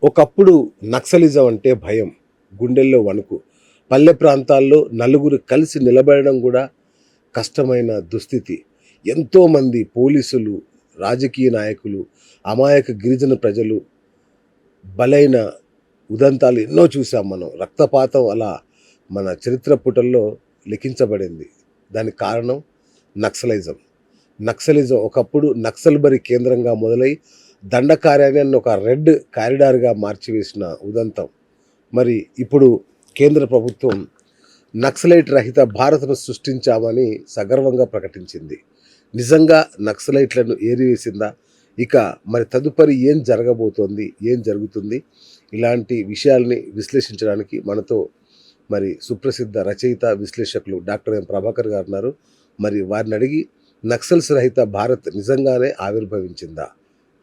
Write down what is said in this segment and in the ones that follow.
ఒకప్పుడు నక్సలిజం అంటే భయం, గుండెల్లో వణుకు. పల్లె ప్రాంతాల్లో నలుగురు కలిసి నిలబడడం కూడా కష్టమైన దుస్థితి. ఎంతోమంది పోలీసులు, రాజకీయ నాయకులు, అమాయక గిరిజన ప్రజలు బలైన ఉదంతాలు ఎన్నో చూసాం మనం. రక్తపాతం అలా మన చరిత్ర పుటల్లో లిఖించబడింది. దానికి కారణం నక్సలిజం. నక్సలిజం ఒకప్పుడు నక్సల్బరీ కేంద్రంగా మొదలై దండకార్యాన్ని ఒక రెడ్ కారిడార్గా మార్చివేసిన ఉదంతం. మరి ఇప్పుడు కేంద్ర ప్రభుత్వం నక్సలైట్ రహిత భారత్ను సృష్టించామని సగర్వంగా ప్రకటించింది. నిజంగా నక్సలైట్లను ఏరివేసిందా? ఇక మరి తదుపరి ఏం జరగబోతోంది, ఏం జరుగుతుంది? ఇలాంటి విషయాల్ని విశ్లేషించడానికి మనతో మరి సుప్రసిద్ధ రచయిత, విశ్లేషకులు డాక్టర్ ఎం ప్రభాకర్ గారు ఉన్నారు. మరి వారిని అడిగి నక్సల్స్ రహిత భారత్ నిజంగానే ఆవిర్భవించిందా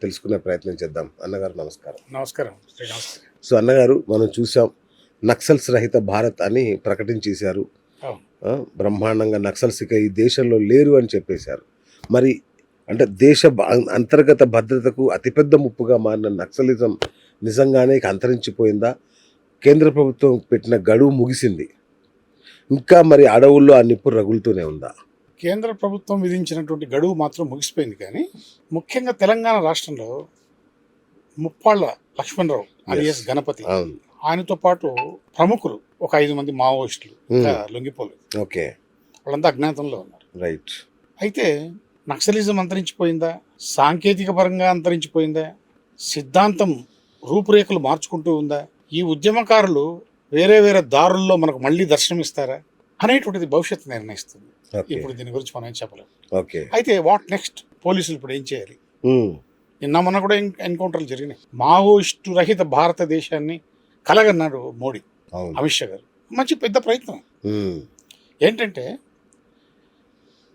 తెలుసుకునే ప్రయత్నం చేద్దాం. అన్నగారు నమస్కారం. నమస్కారం. సో అన్నగారు, మనం చూసాం నక్సల్స్ రహిత భారత్ అని ప్రకటించేశారు. బ్రహ్మాండంగా నక్సల్స్ ఇక ఈ దేశంలో లేరు అని చెప్పేశారు. మరి అంటే దేశ అంతర్గత భద్రతకు అతిపెద్ద ముప్పుగా మారిన నక్సలిజం నిజంగానే ఇక అంతరించిపోయిందా? కేంద్ర ప్రభుత్వం పెట్టిన గడువు ముగిసింది, ఇంకా మరి అడవుల్లో ఆ నిప్పు రగులుతూనే ఉందా? కేంద్ర ప్రభుత్వం విధించినటువంటి గడువు మాత్రం ముగిసిపోయింది. కానీ ముఖ్యంగా తెలంగాణ రాష్ట్రంలో ముప్పాళ్ళ లక్ష్మణరావు alias గణపతి, ఆయనతో పాటు ప్రముఖులు ఒక 5 మంది మావోయిస్టులు లొంగిపోలేదు. ఓకే, వాళ్ళంతా అజ్ఞాతంలో ఉన్నారు. రైట్. అయితే నక్సలిజం అంతరించిపోయిందా? సాంకేతిక పరంగా అంతరించిపోయిందా? సిద్ధాంతం రూపురేఖలు మార్చుకుంటూ ఉందా? ఈ ఉద్యమకారులు వేరే వేరే దారుల్లో మనకు మళ్ళీ దర్శనమిస్తారా అనేటువంటిది భవిష్యత్తు నిర్ణయిస్తుంది. ఇప్పుడు దీని గురించి మనం ఏం చెప్పలేము. అయితే వాట్ నెక్స్ట్? పోలీసులు ఇప్పుడు ఏం చేయాలి? నిన్న మొన్న కూడా ఎన్కౌంటర్లు జరిగినాయి. మావోయిస్టు రహిత భారతదేశాన్ని కలగన్నాడు మోడీ, అమిత్ షా గారు. మంచి పెద్ద ప్రయత్నం. ఏంటంటే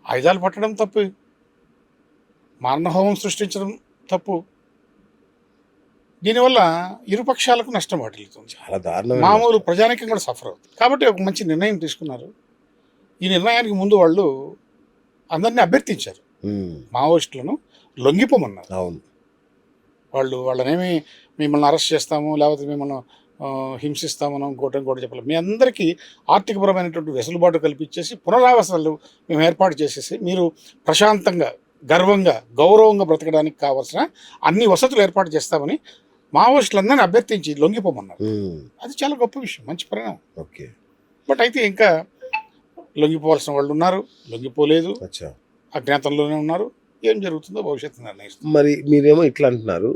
ఆయుధాలు పట్టడం తప్పు, మారణహోమం సృష్టించడం తప్పు. దీనివల్ల ఇరుపక్షాలకు నష్టం వాటిల్లుతుంది. చాలా దారుణం. మామూలు ప్రజానికం కూడా సఫర్ అవుతుంది. కాబట్టి ఒక మంచి నిర్ణయం తీసుకున్నారు. ఈ నిర్ణయానికి ముందు వాళ్ళు అందరినీ అభ్యర్థించారు, మావోయిస్టులను లొంగిపోమన్నారు. అవును, వాళ్ళనేమి మిమ్మల్ని అరెస్ట్ చేస్తాము, లేకపోతే మిమ్మల్ని హింసిస్తామని ఇంకోటి చెప్పాలి. మీ అందరికీ ఆర్థికపరమైనటువంటి వెసులుబాటు కల్పించేసి పునరావాసాలు మేము ఏర్పాటు చేసేసి మీరు ప్రశాంతంగా, గర్వంగా, గౌరవంగా బ్రతకడానికి కావాల్సిన అన్ని వసతులు ఏర్పాటు చేస్తామని మావోయిస్టులందరినీ అభ్యర్థించి లొంగిపోమన్నారు. అది చాలా గొప్ప విషయం, మంచి పరిణామం. ఓకే. బట్ అయితే ఇంకా లొంగిపోవాల్సిన వాళ్ళు ఉన్నారు, లొంగిపోలేదు, అజ్ఞాతంలోనే ఉన్నారు. ఏం జరుగుతుందో భవిష్యత్తు నిర్ణయిస్తుంది. మరి మీరేమో ఇట్లా అంటున్నారు,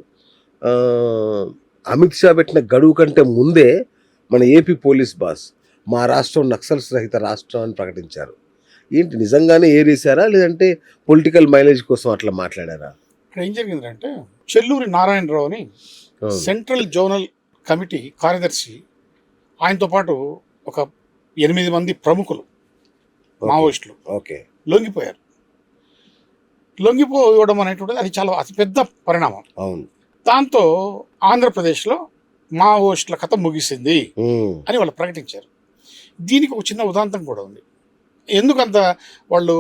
అమిత్ షా పెట్టిన గడువు కంటే ముందే మన ఏపీ పోలీస్ బాస్ మా రాష్ట్రం నక్సల్స్ రహిత రాష్ట్రం అని ప్రకటించారు. ఏంటి, నిజంగానే ఏరేశారా లేదంటే పొలిటికల్ మైలేజ్ కోసం అట్లా మాట్లాడారా? ఇక్కడ ఏం జరిగిందంటే చెల్లూరి నారాయణరావు అని సెంట్రల్ జోనల్ కమిటీ కార్యదర్శి, ఆయనతో పాటు ఒక 8 మంది ప్రముఖులు మావోయిస్టులు లొంగిపోయారు. లొంగిపోవడం అనేటువంటిది అది చాలా అతిపెద్ద పరిణామం. అవును. దాంతో ఆంధ్రప్రదేశ్లో మావోయిస్టుల కథ ముగిసింది అని వాళ్ళు ప్రకటించారు. దీనికి ఒక చిన్న ఉదాంతం కూడా ఉంది. ఎందుకంత వాళ్ళు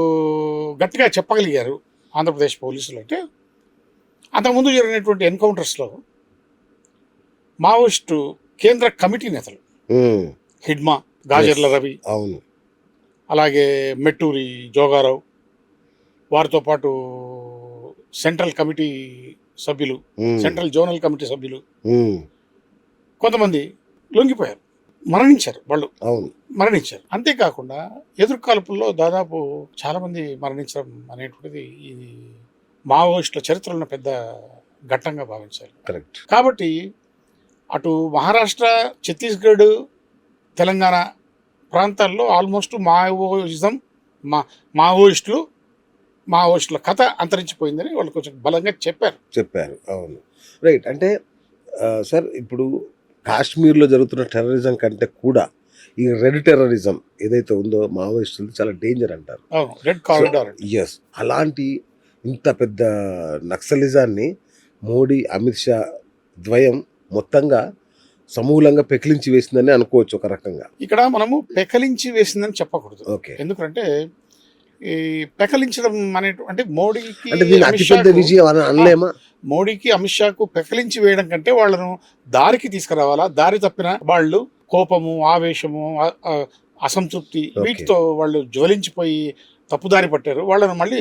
గట్టిగా చెప్పగలిగారు ఆంధ్రప్రదేశ్ పోలీసులు అంటే, అంతకుముందు జరిగినటువంటి ఎన్కౌంటర్స్లో మావోయిస్టు కేంద్ర కమిటీ నేతలు హిడ్మా, గాజర్ల రవి, అవును, అలాగే మెట్టూరి జోగారావు, వారితో పాటు సెంట్రల్ కమిటీ సభ్యులు, సెంట్రల్ జోనల్ కమిటీ సభ్యులు కొంతమంది లొంగిపోయారు, మరణించారు. వాళ్ళు మరణించారు. అంతేకాకుండా ఎదురుకాల్పుల్లో దాదాపు చాలామంది మరణించడం అనేటువంటిది ఇది మావోయిస్టుల చరిత్రలో పెద్ద ఘట్టంగా భావించాలి. కాబట్టి అటు మహారాష్ట్ర, ఛత్తీస్గఢ్, తెలంగాణ ప్రాంతాల్లో ఆల్మోస్ట్ మావోయిస్టుల కథ అంతరించిపోయిందని వాళ్ళు కొంచెం బలంగా చెప్పారు. అవును, రైట్. అంటే సార్, ఇప్పుడు కాశ్మీర్లో జరుగుతున్న టెర్రరిజం కంటే కూడా ఈ రెడ్ టెర్రరిజం ఏదైతే ఉందో మావోయిస్టులు చాలా డేంజర్ అంటారు. Red corridor. ఎస్, అలాంటి ఇంత పెద్ద నక్సలిజాన్ని మోడీ, అమిత్ షా ద్వయం మొత్తంగా సమూలంగా పెకిలించి వేసిందని అనుకోవచ్చు ఒక రకంగా. ఇక్కడ మనము పెకలించి వేసిందని చెప్పకూడదు. ఎందుకంటే ఈ పెకలించడం అంటే మోడీకి అతిపెద్ద విజయం అనలేమా? మోడీకి అమిత్ షాకు పెకలించి వేయడం కంటే వాళ్ళను దారికి తీసుకురావాలా. దారి తప్పిన వాళ్ళు కోపము, ఆవేశము, అసంతృప్తి ఓకే. వీటితో వాళ్ళు జ్వలించిపోయి తప్పుదారి పట్టారు. వాళ్ళను మళ్ళీ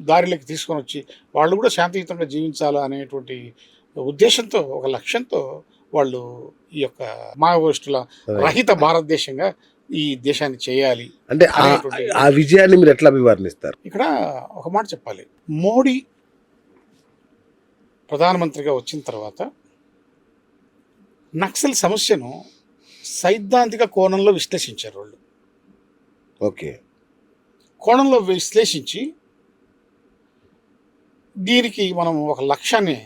దారిలోకి తీసుకొని వచ్చి వాళ్ళు కూడా శాంతియుతంగా జీవించాలా అనేటువంటి ఉద్దేశంతో, ఒక లక్ష్యంతో వాళ్ళు ఈ యొక్క మావోయిస్టుల రహిత భారతదేశంగా ఈ దేశాన్ని చేయాలి అంటే అనేటువంటి ఆ విజయాన్ని మీరు ఎట్లా అభివర్ణిస్తారు? ఇక్కడ ఒక మాట చెప్పాలి. మోడీ ప్రధానమంత్రిగా వచ్చిన తర్వాత నక్సల్ సమస్యను సైద్ధాంతిక కోణంలో విశ్లేషించారు వాళ్ళు. ఓకే. కోణంలో విశ్లేషించి దీనికి మనం ఒక లక్ష్యాన్ని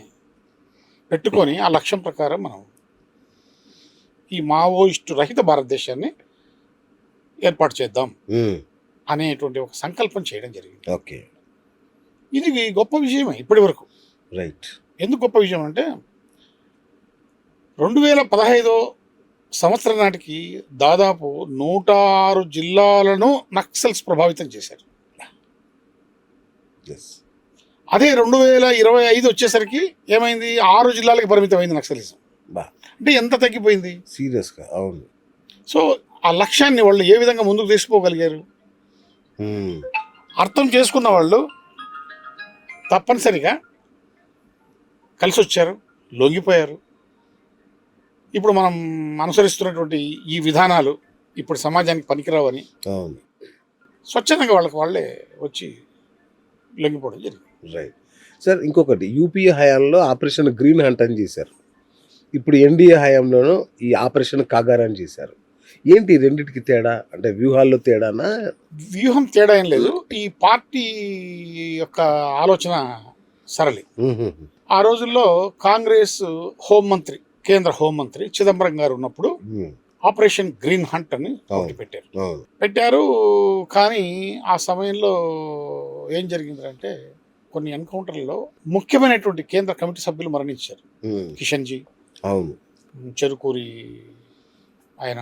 పెట్టుకొని ఆ లక్ష్యం ప్రకారం మనం ఈ మావోయిస్టు రహిత భారతదేశాన్ని ఏర్పాటు చేద్దాం అనేటువంటి ఒక సంకల్పం చేయడం జరిగింది. ఓకే. ఇది గొప్ప విషయమే ఇప్పటి వరకు. రైట్. ఎందుకు గొప్ప విషయం అంటే 2015 సంవత్సరం నాటికి దాదాపు 106 జిల్లాలను నక్సల్స్ ప్రభావితం చేశారు. అదే 2025 వచ్చేసరికి ఏమైంది? 6 జిల్లాలకు పరిమితమైంది నక్సలిజం. అంటే ఎంత తగ్గిపోయింది సీరియస్గా. అవును. సో ఆ లక్ష్యాన్ని వాళ్ళు ఏ విధంగా ముందుకు తీసుకుపోగలిగారు? అర్థం చేసుకున్న వాళ్ళు తప్పనిసరిగా కలిసి వచ్చారు, లొంగిపోయారు. ఇప్పుడు మనం అనుసరిస్తున్నటువంటి ఈ విధానాలు ఇప్పుడు సమాజానికి పనికిరావని స్వచ్ఛందంగా వాళ్ళే వచ్చి లొంగిపోవడం జరిగింది. Right sir. ఇంకొకటి, యూపీఏ హయాంలో ఆపరేషన్ గ్రీన్ హంట్ అని చేశారు. ఇప్పుడు ఎన్డీఏ హయాంలోనూ ఈ ఆపరేషన్ కాగార్ అని చేశారు. ఏంటి రెండింటికి తేడా? అంటే వ్యూహాల్లో తేడానా? వ్యూహం తేడా ఏం లేదు. ఈ పార్టీ యొక్క ఆలోచన సరళి. ఆ రోజుల్లో కాంగ్రెస్ హోంమంత్రి, కేంద్ర హోంమంత్రి చిదంబరం గారు ఉన్నప్పుడు ఆపరేషన్ గ్రీన్ హంట్ అని పెట్టారు. కానీ ఆ సమయంలో ఏం జరిగిందంటే కొన్ని ఎన్కౌంటర్లలో ముఖ్యమైనటువంటి కేంద్ర కమిటీ సభ్యులు మరణించారు. కిషన్జీ, చెరుకూరి ఆయన,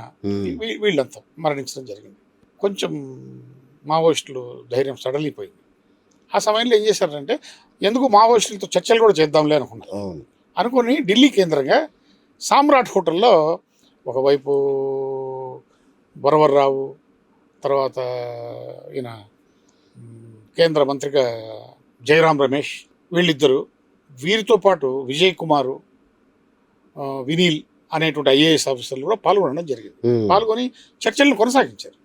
వీళ్ళంతా మరణించడం జరిగింది. కొంచెం మావోయిస్టులు ధైర్యం సడలిపోయింది. ఆ సమయంలో ఏం చేశారంటే ఎందుకు మావోయిస్టులతో చర్చలు కూడా చేద్దాంలే అనుకున్నారు. అనుకుని ఢిల్లీ కేంద్రంగా సామ్రాట్ హోటల్లో ఒకవైపు వరవర్రావు, తర్వాత ఈయన కేంద్ర మంత్రిగా జయరాం రమేష్, వీళ్ళిద్దరు, వీరితో పాటు విజయ్ కుమారు, వినీల్ అనేటువంటి ఐఏఎస్ ఆఫీసర్లు కూడా పాల్గొనడం జరిగింది. పాల్గొని చర్చలను కొనసాగించారు.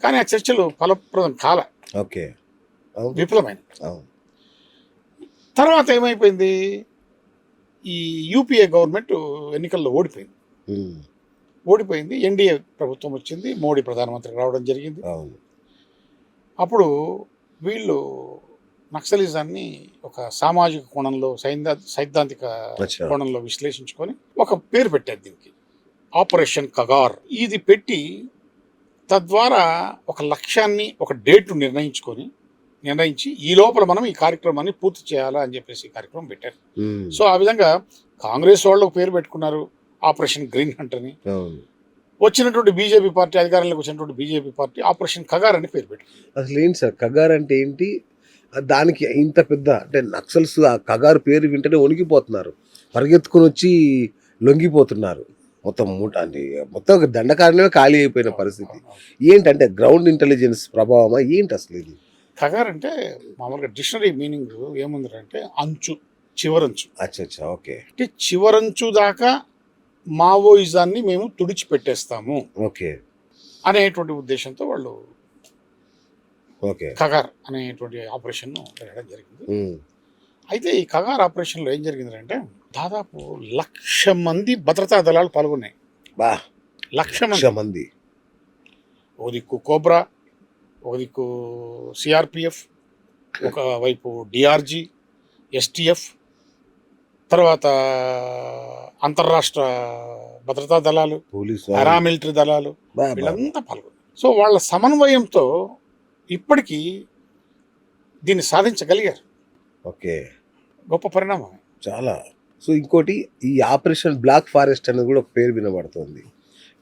కానీ ఆ చర్చలు ఫలప్రదం కాల, విఫలమైన. తర్వాత ఏమైపోయింది? ఈ యూపీఏ గవర్నమెంట్ ఎన్నికల్లో ఓడిపోయింది. ఎన్డీఏ ప్రభుత్వం వచ్చింది, మోడీ ప్రధానమంత్రి రావడం జరిగింది. అప్పుడు వీళ్ళు నక్సలిజాన్ని ఒక సామాజిక కోణంలో, సైద్ధాంతిక కోణంలో విశ్లేషించుకొని ఒక పేరు పెట్టారు దీనికి, ఆపరేషన్ కగార్. ఇది పెట్టి తద్వారా ఒక లక్ష్యాన్ని, ఒక డేట్ నిర్ణయించి ఈ లోపల మనం ఈ కార్యక్రమాన్ని పూర్తి చేయాలా అని చెప్పేసి కార్యక్రమం పెట్టారు. సో ఆ విధంగా కాంగ్రెస్ వాళ్ళు పేరు పెట్టుకున్నారు ఆపరేషన్ గ్రీన్ హంట్ అని. వచ్చినటువంటి బీజేపీ పార్టీ, అధికారంలోకి వచ్చినటువంటి బీజేపీ పార్టీ ఆపరేషన్ కగార్ అని పేరు పెట్టారు. అసలు ఏంటి సార్ కగార్ అంటే ఏంటి? దానికి ఇంత పెద్ద, అంటే నక్సల్స్ ఆ కగారు పేరు వింటేనే వణికిపోతున్నారు, పరిగెత్తుకుని వచ్చి లొంగిపోతున్నారు. మొత్తం ఒక దండకారణమే ఖాళీ అయిపోయిన పరిస్థితి. ఏంటంటే గ్రౌండ్ ఇంటెలిజెన్స్ ప్రభావమా ఏంటి అసలు ఇది? కగార్ అంటే మామూలుగా డిక్షనరీ మీనింగ్ ఏముందంటే అంచు, చివరంచు. ఓకే. అంటే చివరంచు దాకా మావోయిజాన్ని మేము తుడిచిపెట్టేస్తాము అనేటువంటి ఉద్దేశంతో వాళ్ళు కగార్ అనేటువంటి ఆపరేషన్ పెట్టడం జరిగింది. అయితే ఈ కగార్ ఆపరేషన్లో ఏం జరిగిందంటే దాదాపు 1,00,000 మంది భద్రతా దళాలు పాల్గొన్నాయి. 1,00,000 మంది. ఒక దిక్కు కోబ్రా, ఒక దిక్కు సిఆర్పిఎఫ్, ఒకవైపు డిఆర్జీ, ఎస్టిఎఫ్, తర్వాత అంతర్రాష్ట్ర భద్రతా దళాలు, పారామిలిటరీ దళాలు, వీళ్ళంతా పాల్గొన్నారు. సో వాళ్ళ సమన్వయంతో ఇప్పటికీ దీన్ని సాధించగలిగారు. గొప్ప పరిణామం చాలా. సో ఇంకోటి, ఈ ఆపరేషన్ బ్లాక్ ఫారెస్ట్ అనేది కూడా ఒక పేరు వినబడుతుంది.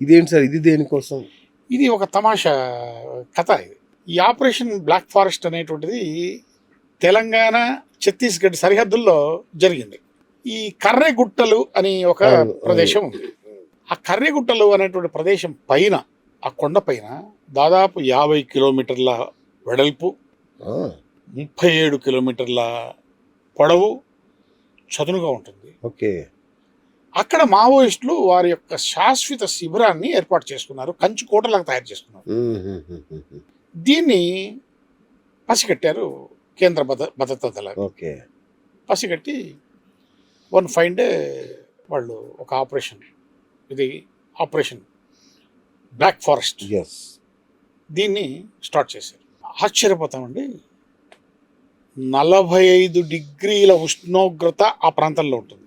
ఇదేంటి సార్? ఇది దేనికోసం? ఇది ఒక తమాషా కథ. ఇది ఈ ఆపరేషన్ బ్లాక్ ఫారెస్ట్ అనేటువంటిది తెలంగాణ ఛత్తీస్గఢ్ సరిహద్దుల్లో జరిగింది. ఈ కర్రెగుట్టలు అని ఒక ప్రదేశం ఉంది. ఆ కర్రెగుట్టలు అనేటువంటి ప్రదేశం పైన, ఆ కొండ పైన దాదాపు 50 కిలోమీటర్ల వెడల్పు, 37 కిలోమీటర్ల పొడవు, చదునుగా ఉంటుంది. ఓకే. అక్కడ మావోయిస్టులు వారి యొక్క శాశ్వత శిబిరాన్ని ఏర్పాటు చేసుకున్నారు, కంచు కోటలాగా తయారు చేసుకున్నారు. దీన్ని పసిగట్టారు కేంద్ర భద్రతా దళాలు. ఓకే. పసిగట్టి వన్ ఫైన్ డే వాళ్ళు ఒక ఆపరేషన్, ఇది ఆపరేషన్ బ్లాక్ ఫారెస్ట్, దీన్ని స్టార్ట్ చేశారు. ఆశ్చర్యపోతామండి, 45 డిగ్రీల ఉష్ణోగ్రత ఆ ప్రాంతంలో ఉంటుంది.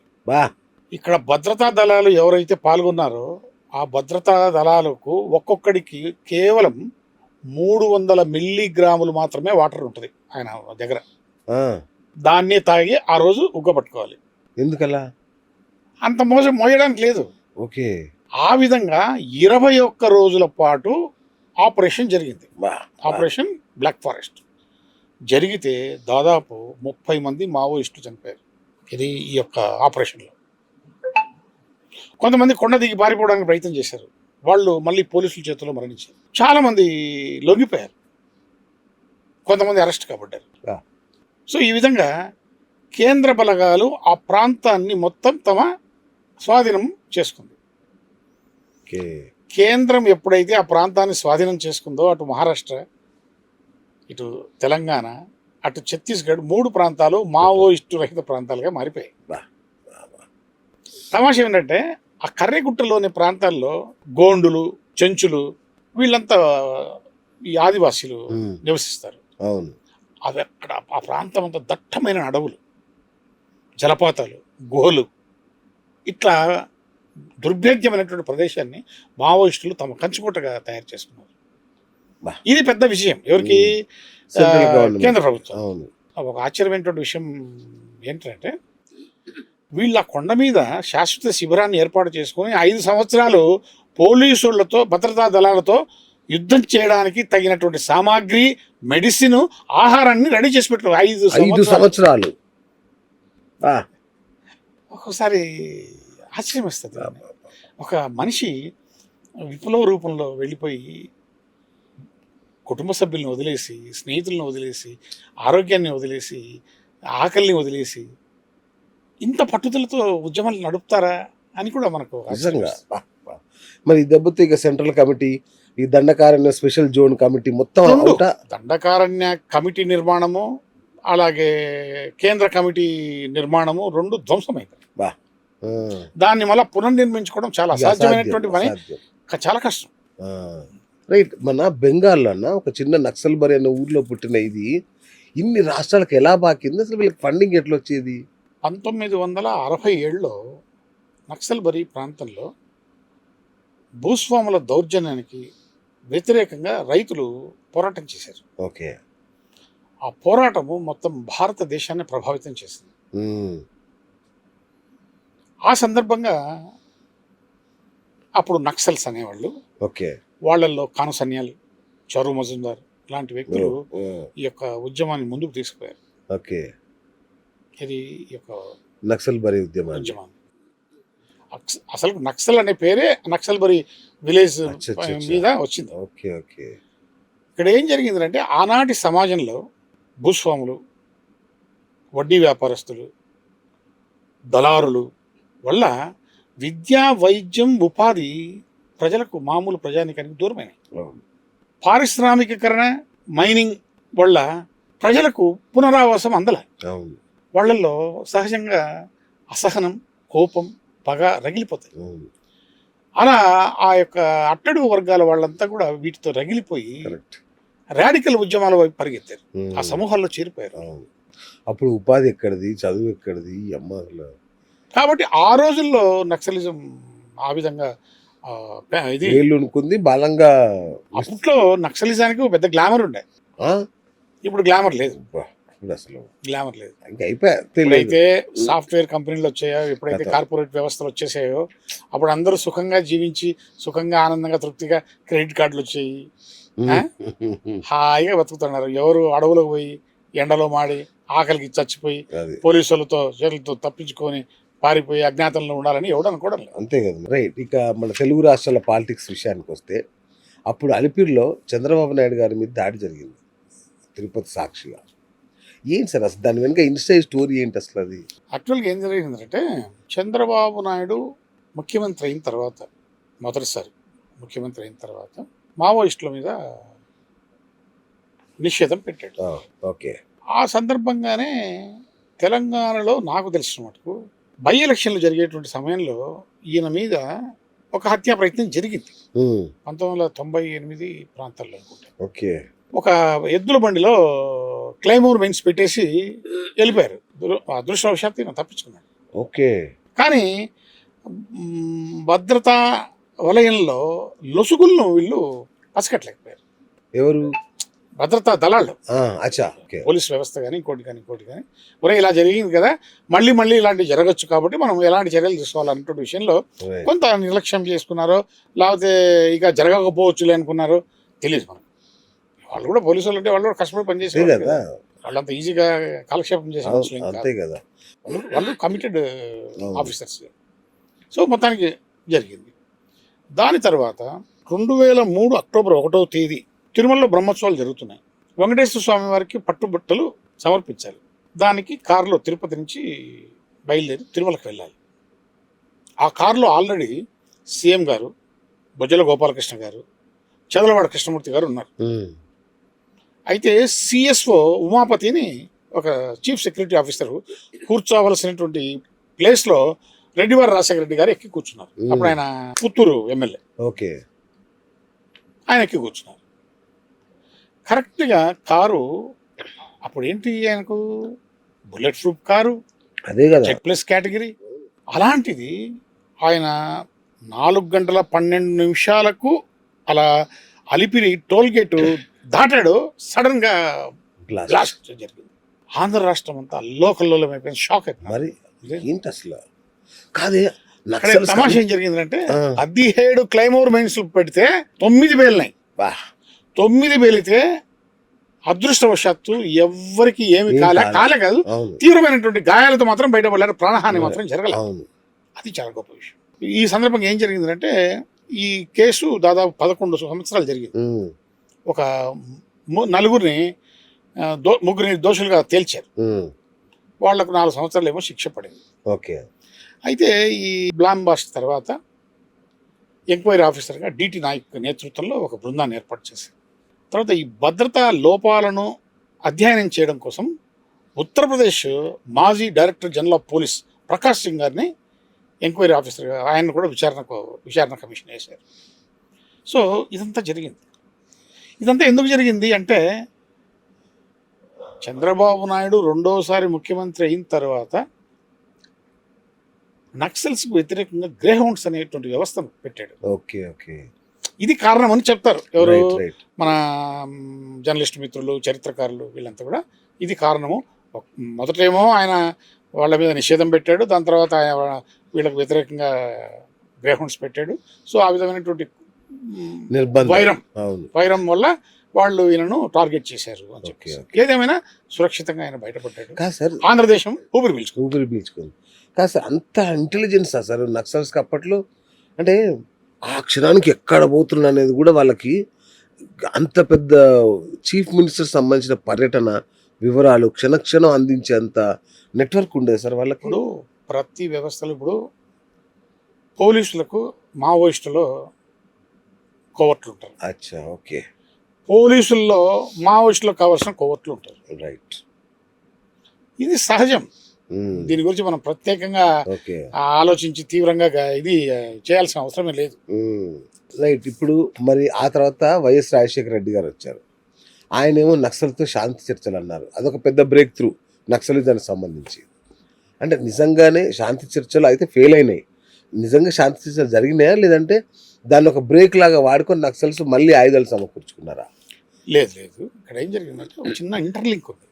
ఇక్కడ భద్రతా దళాలు ఎవరైతే పాల్గొన్నారో ఆ భద్రతా దళాలకు ఒక్కొక్కడికి కేవలం 300 మిల్లీగ్రాములు మాత్రమే వాటర్ ఉంటుంది ఆయన దగ్గర. దాన్నే తాగి ఆ రోజు ఉగ్గపట్టుకోవాలి. ఎందుకలా? అంత మోయడానికి లేదు. ఓకే. ఆ విధంగా 21 రోజుల పాటు ఆపరేషన్ జరిగింది. ఆపరేషన్ బ్లాక్ ఫారెస్ట్ జరిగితే దాదాపు 30 మంది మావోయిస్టులు చనిపోయారు. ఇది ఈ యొక్క ఆపరేషన్లో. కొంతమంది కొండ దిగి పారిపోవడానికి ప్రయత్నం చేశారు, వాళ్ళు మళ్ళీ పోలీసుల చేతుల్లో మరణించారు. చాలామంది లొంగిపోయారు, కొంతమంది అరెస్ట్ కాబడ్డారు. సో ఈ విధంగా కేంద్ర బలగాలు ఆ ప్రాంతాన్ని మొత్తం తమ స్వాధీనం చేసుకుంది. కేంద్రం ఎప్పుడైతే ఆ ప్రాంతాన్ని స్వాధీనం చేసుకుందో, అటు మహారాష్ట్ర, ఇటు తెలంగాణ, అటు ఛత్తీస్గఢ్ 3 ప్రాంతాలు మావోయిస్టు రహిత ప్రాంతాలుగా మారిపోయాయి. తమాషా ఏంటంటే ఆ కర్రెగుట్టలోని ప్రాంతాల్లో గోండులు, చెంచులు, వీళ్ళంతా ఈ ఆదివాసీలు నివసిస్తారు. అవి అక్కడ ఆ ప్రాంతం అంతా దట్టమైన అడవులు, జలపాతాలు, గుహలు, ఇట్లా దుర్భేద్యమైనటువంటి ప్రదేశాన్ని మావోయిస్టులు తమ కంచుకోటగా తయారు చేసుకున్నారు. ఇది పెద్ద విషయం ఎవరికి? కేంద్ర ప్రభుత్వం. ఒక ఆశ్చర్యమైనటువంటి విషయం ఏంటంటే, వీళ్ళ కొండ మీద శాశ్వత శిబిరాన్ని ఏర్పాటు చేసుకుని 5 సంవత్సరాలు పోలీసులతో, భద్రతా దళాలతో యుద్ధం చేయడానికి తగినటువంటి సామాగ్రి, మెడిసిన్, ఆహారాన్ని రెడీ చేసి పెట్టారు. 5 సంవత్సరాలు. ఒక్కోసారి ఆశ్చర్యం వేస్తుంది. ఒక మనిషి విప్లవ రూపంలో వెళ్ళిపోయి కుటుంబ సభ్యులను వదిలేసి, స్నేహితులను వదిలేసి, ఆరోగ్యాన్ని వదిలేసి, ఆకలిని వదిలేసి ఇంత పట్టుదలతో ఉద్యమాలు నడుపుతారా అని కూడా మనకు నిజంగా. మరి దెబ్బతో ఇక సెంట్రల్ కమిటీ, ఈ దండకారణ్య స్పెషల్ జోన్ కమిటీ మొత్తం దండకారణ్య కమిటీ నిర్మాణము, అలాగే కేంద్ర కమిటీ నిర్మాణము 2 ధ్వంసమైంది. దాన్ని మళ్ళీ పునర్నిర్మించుకోవడం చాలా అసాధ్యమైనటువంటి పని, చాలా కష్టం. రైట్. మన బెంగాల్లో ఒక చిన్న నక్సల్బరి అనే ఊర్లో పుట్టిన ఇది ఇన్ని రాష్ట్రాలకు ఎలా బాకింది? అసలు వీళ్ళకి ఫండింగ్ ఎట్లా వచ్చేది? 1967లో నక్సల్బరి ప్రాంతంలో భూస్వాముల దౌర్జన్యానికి వ్యతిరేకంగా రైతులు పోరాటం చేశారు. ఓకే. ఆ పోరాటము మొత్తం భారతదేశాన్ని ప్రభావితం చేసింది. ఆ సందర్భంగా అప్పుడు నక్సల్స్ అనేవాళ్ళు, ఓకే, వాళ్ళల్లో కానుసన్యాల్, చరు మజుందార్ లాంటి వ్యక్తులు ఈ యొక్క ఉద్యమాన్ని ముందుకు తీసుకుపోయారు. ఓకే. ఇది ఈ యొక్క నక్సల్బరి ఉద్యమాన్ని. అసలు నక్సల్ అనే పేరే నక్సల్బరి విలేజ్ మీద వచ్చింది. ఓకే. ఓకే. ఇక్కడ ఏం జరిగిందంటే, ఆనాటి సమాజంలో భూస్వాములు, వడ్డీ వ్యాపారస్తులు, దళారులు వల్ల విద్యా, వైద్యం, ఉపాధి ప్రజలకు, మామూలు ప్రజానికానికి దూరమైనాయి. పారిశ్రామికీకరణ, మైనింగ్ వల్ల ప్రజలకు పునరావాసం అందల. వాళ్ళల్లో సహజంగా అసహనం, కోపం, పగ రగిలిపోతాయి. అలా ఆ యొక్క అట్టడుగు వర్గాల వాళ్ళంతా కూడా వీటితో రగిలిపోయి రాడికల్ ఉద్యమాల వైపు పరిగెత్తారు, ఆ సమూహాల్లో చేరిపోయారు. అప్పుడు ఉపాధి ఎక్కడిది, చదువు ఎక్కడిది, అమ్మాయిలు. కాబట్టి ఆ రోజుల్లో నక్సలిజం ఆ విధంగా ఇది బలంగా. అప్పట్లో నక్సలిజానికి పెద్ద గ్లామర్ ఉండే, ఇప్పుడు గ్లామర్ లేదు. అసలు గ్లామర్ లేదు. ఎప్పుడైతే సాఫ్ట్వేర్ కంపెనీలు వచ్చాయో, ఎప్పుడైతే కార్పొరేట్ వ్యవస్థలు వచ్చేసాయో, అప్పుడు అందరూ సుఖంగా జీవించి, సుఖంగా, ఆనందంగా, తృప్తిగా క్రెడిట్ కార్డులు వచ్చాయి, హాయిగా బతుకుతున్నారు. ఎవరు అడవులకు పోయి ఎండలో మాడి ఆకలికి చచ్చిపోయి అది పోలీసులతో చేతులతో తప్పించుకొని పారిపోయి అజ్ఞాతంలో ఉండాలని ఎవడు అనుకోవడం లేదు. అంతే కదా. రైట్. ఇక మన తెలుగు రాష్ట్రాల పాలిటిక్స్ విషయానికి వస్తే అప్పుడు అలిపిరిలో చంద్రబాబు నాయుడు గారి మీద దాడి జరిగింది తిరుపతి సాక్షిగా. ఏంటి సార్ అసలు దాని వెనుక ఇన్సైడ్ స్టోరీ ఏంటి అసలు అది? యాక్చువల్గా ఏం జరిగిందంటే చంద్రబాబు నాయుడు ముఖ్యమంత్రి అయిన తర్వాత, మొదటిసారి ముఖ్యమంత్రి అయిన తర్వాత మావోయిస్టుల మీద నిషేధం పెట్టాడు. ఓకే. ఆ సందర్భంగానే తెలంగాణలో నాకు తెలిసిన మటుకు బై ఎలక్షన్లు జరిగేటువంటి సమయంలో ఈయన మీద ఒక హత్యా ప్రయత్నం జరిగింది 1998 ప్రాంతాల్లో అనుకుంటా. ఓకే. ఒక ఎద్దుల బండిలో క్లైమోర్ మెయిన్స్ పెట్టేసి వెళ్ళిపోయారు. అదృష్టవశాత్తు ఈయన తప్పించుకున్నాడు. ఓకే. కానీ భద్రతా వలయంలో లొసుగులను వీళ్ళు పసిగట్టలేకపోయారు. ఎవరు? భద్రతా దళాలు, అచ్చా. ఓకే. పోలీస్ వ్యవస్థ కానీ ఇంకోటి కానీ ఒరే ఇలా జరిగింది కదా, మళ్ళీ ఇలాంటివి జరగచ్చు కాబట్టి మనం ఎలాంటి చర్యలు తీసుకోవాలన్నటువంటి విషయంలో కొంత నిర్లక్ష్యం చేసుకున్నారో లేకపోతే ఇక జరగకపోవచ్చులే అనుకున్నారో తెలియదు. మనం వాళ్ళు కూడా పోలీసు వాళ్ళు అంటే వాళ్ళు కూడా కష్టపడి పనిచేసేవాళ్ళు కదా, వాళ్ళంత ఈజీగా కాలక్షేపం చేసే మనుషులు ఏం కాదు. కదా. వాళ్ళు కమిటెడ్ ఆఫీసర్స్. సో మొత్తానికి జరిగింది. దాని తర్వాత 2003 అక్టోబర్ 1వ తేదీ తిరుమలలో బ్రహ్మోత్సవాలు జరుగుతున్నాయి. వెంకటేశ్వర స్వామి వారికి పట్టుబట్టలు సమర్పించాలి. దానికి కారులో తిరుపతి నుంచి బయలుదేరి తిరుమలకు వెళ్ళాలి. ఆ కారులో ఆల్రెడీ సీఎం గారు, బొజ్జల గోపాలకృష్ణ గారు, చదలవాడ కృష్ణమూర్తి గారు ఉన్నారు. అయితే సిఎస్ఓ ఉమాపతిని ఒక చీఫ్ సెక్యూరిటీ ఆఫీసర్ కూర్చోవలసినటువంటి ప్లేస్లో రెడ్డివారి రాజశేఖర రెడ్డి గారు ఎక్కి కూర్చున్నారు. అప్పుడు ఆయన పుత్తూరు ఎమ్మెల్యే. ఓకే. ఆయన ఎక్కి కూర్చున్నారు. కరెక్ట్గా కారు అప్పుడు ఏంటి, ఆయనకు బుల్లెట్ ప్రూఫ్ కారు, అదే కదా, జెడ్ ప్లస్ కేటగిరీ. అలాంటిది ఆయన 4 గంటల 12 నిమిషాలకు అలా అలిపిరి టోల్ గేటు దాటాడు. సడన్ గా బ్లాస్ట్ జరిగింది. ఆంధ్ర రాష్ట్రం అంతా అల్లోకల్లోలం అయిపోయింది. షాక్ అయిపోయింది. మరి ఏంటి అసలు? కాదే, తమాషా ఏం జరిగిందంటే 17 క్లైమోర్ మైన్స్ పెడితే 9 పేలినాయి. 9 పేలితే అదృష్టవశాత్తు ఎవ్వరికి ఏమి కాలే కాదు, తీవ్రమైనటువంటి గాయాలతో మాత్రం బయటపడలేరు. ప్రాణహాని మాత్రం జరగలేదు. అది చాలా గొప్ప విషయం. ఈ సందర్భంగా ఏం జరిగిందంటే ఈ కేసు దాదాపు 11 సంవత్సరాలు జరిగింది. ఒక ముగ్గురిని దోషులుగా తేల్చారు. వాళ్లకు 4 సంవత్సరాలు ఏమో శిక్ష పడింది. ఓకే. అయితే ఈ బ్లాంబాస్ట్ తర్వాత ఎంక్వైరీ ఆఫీసర్గా డిటి నాయక్ నేతృత్వంలో ఒక బృందాన్ని ఏర్పాటు చేశారు. తర్వాత ఈ భద్రతా లోపాలను అధ్యయనం చేయడం కోసం ఉత్తరప్రదేశ్ మాజీ director general of police Prakash Singh గారిని ఎంక్వైరీ ఆఫీసర్గా, ఆయన కూడా విచారణ కమిషన్ వేశారు. సో ఇదంతా జరిగింది. ఇదంతా ఎందుకు జరిగింది అంటే చంద్రబాబు నాయుడు రెండోసారి ముఖ్యమంత్రి అయిన తర్వాత నక్సల్స్కు వ్యతిరేకంగా గ్రే హౌండ్స్ అనేటువంటి వ్యవస్థను పెట్టాడు. ఓకే. ఓకే. ఇది కారణం అని చెప్తారు ఎవరు, మన జర్నలిస్ట్ మిత్రులు, చరిత్రకారులు, వీళ్ళంతా కూడా ఇది కారణము. మొదటేమో ఆయన వాళ్ళ మీద నిషేధం పెట్టాడు, దాని తర్వాత ఆయన వీళ్ళకి వ్యతిరేకంగా గ్రే హౌండ్స్ పెట్టాడు. సో ఆ విధమైనటువంటి వైరం వల్ల వాళ్ళు ఈయనను టార్గెట్ చేశారు అని చెప్పి. ఏదేమైనా సురక్షితంగా ఆయన బయటపడ్డాడు. ఆంధ్రదేశం ఊపిరి పీల్చుకుంది. కాదు సార్, అంత ఇంటెలిజెన్స్ సార్ నక్సల్స్కి అప్పట్లో. అంటే ఆ క్షణానికి ఎక్కడ పోతున్నా అనేది కూడా వాళ్ళకి అంత పెద్ద చీఫ్ మినిస్టర్ సంబంధించిన పర్యటన వివరాలు క్షణక్షణం అందించేంత నెట్వర్క్ ఉండేది సార్ వాళ్ళకి. ఇప్పుడు ప్రతి వ్యవస్థలో ఇప్పుడు పోలీసులకు మావోయిస్టులో కోవర్ట్లు ఉంటారు. అచ్చా. ఓకే. పోలీసుల్లో మావోయిస్టులకు కావాల్సిన కోవర్ట్లు ఉంటారు. రైట్. ఇది సహజం. దీని గురించి మనం ప్రత్యేకంగా ఆలోచించి తీవ్రంగా ఇది చేయాల్సిన అవసరమే లేదు. రైట్. ఇప్పుడు మరి ఆ తర్వాత వైఎస్ రాజశేఖర రెడ్డి గారు వచ్చారు. ఆయనేమో నక్సల్తో శాంతి చర్చలు అన్నారు. అదొక పెద్ద బ్రేక్ త్రూ నక్సలిజానికి సంబంధించి. అంటే నిజంగానే శాంతి చర్చలు అయితే ఫెయిల్ అయినాయి. నిజంగా శాంతి చర్చలు జరిగినాయా, లేదంటే దాన్ని ఒక బ్రేక్ లాగా వాడుకొని నక్సల్స్ మళ్ళీ ఆయుధాలు సమకూర్చుకున్నారా? లేదు. ఇక్కడ ఏం జరిగిందంటే ఒక చిన్న ఇంటర్లింక్ ఉంది.